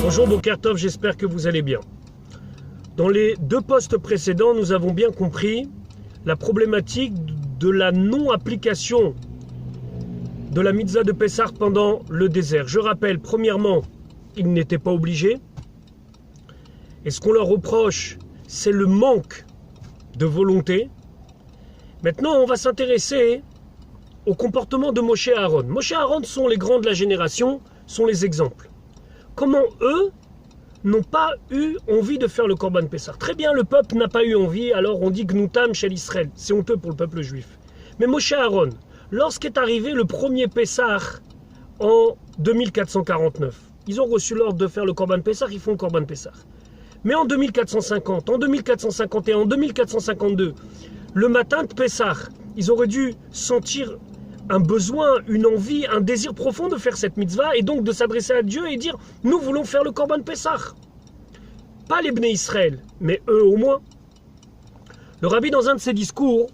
Bonjour Boker Tov, j'espère que vous allez bien. Dans les deux posts précédents, nous avons bien compris la problématique de la non-application de la mitzvah de Pessah pendant le désert. Je rappelle, premièrement, ils n'étaient pas obligés. Et ce qu'on leur reproche, c'est le manque de volonté. Maintenant, on va s'intéresser au comportement de Moshe et Aaron. Moshe et Aaron sont les grands de la génération, sont les exemples. Comment eux n'ont pas eu envie de faire le Korban Pessah. Très bien, le peuple n'a pas eu envie, alors on dit Gnutam chez l'Israël. C'est honteux pour le peuple juif. Mais Moshe et Aaron, lorsqu'est arrivé le premier Pessah en 2449, ils ont reçu l'ordre de faire le Korban Pessah, ils font le Korban Pessah. Mais en 2450, en 2451, en 2452, le matin de Pessah, ils auraient dû sentir un besoin, une envie, un désir profond de faire cette mitzvah et donc de s'adresser à Dieu et dire « Nous voulons faire le Korban Pessah ». Pas les Bnei Israël, mais eux au moins. Le rabbi, dans un de ses discours,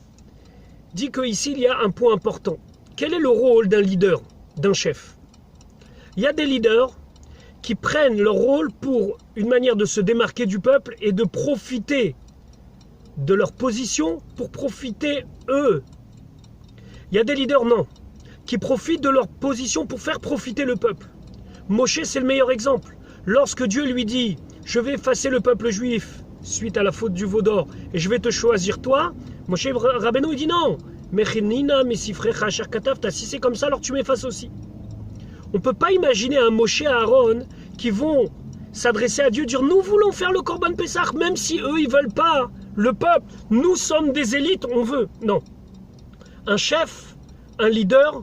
dit qu'ici, il y a un point important. Quel est le rôle d'un leader, d'un chef? Il y a des leaders qui prennent leur rôle pour une manière de se démarquer du peuple et de profiter de leur position pour profiter eux. Il y a des leaders, non, qui profitent de leur position pour faire profiter le peuple. Moshe, c'est le meilleur exemple. Lorsque Dieu lui dit « Je vais effacer le peuple juif suite à la faute du veau d'or et je vais te choisir toi », Moshe Rabbeinu il dit « Non, si c'est comme ça, alors tu m'effaces aussi. » On ne peut pas imaginer un Moshe et Aaron qui vont s'adresser à Dieu, dire « Nous voulons faire le Korban Pessah, même si eux, ils ne veulent pas. Le peuple, nous sommes des élites, on veut. » Non. Un chef, un leader,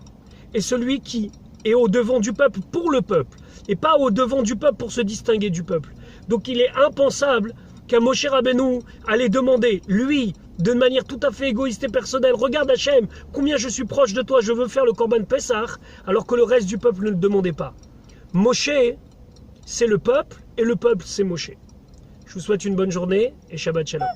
est celui qui est au devant du peuple pour le peuple, et pas au devant du peuple pour se distinguer du peuple. Donc il est impensable qu'un Moshe Rabbeinu allait demander, lui, de manière tout à fait égoïste et personnelle, « Regarde Hachem, combien je suis proche de toi, je veux faire le Korban Pessah », alors que le reste du peuple ne le demandait pas. Moshe, c'est le peuple, et le peuple, c'est Moshe. Je vous souhaite une bonne journée, et Shabbat Shalom.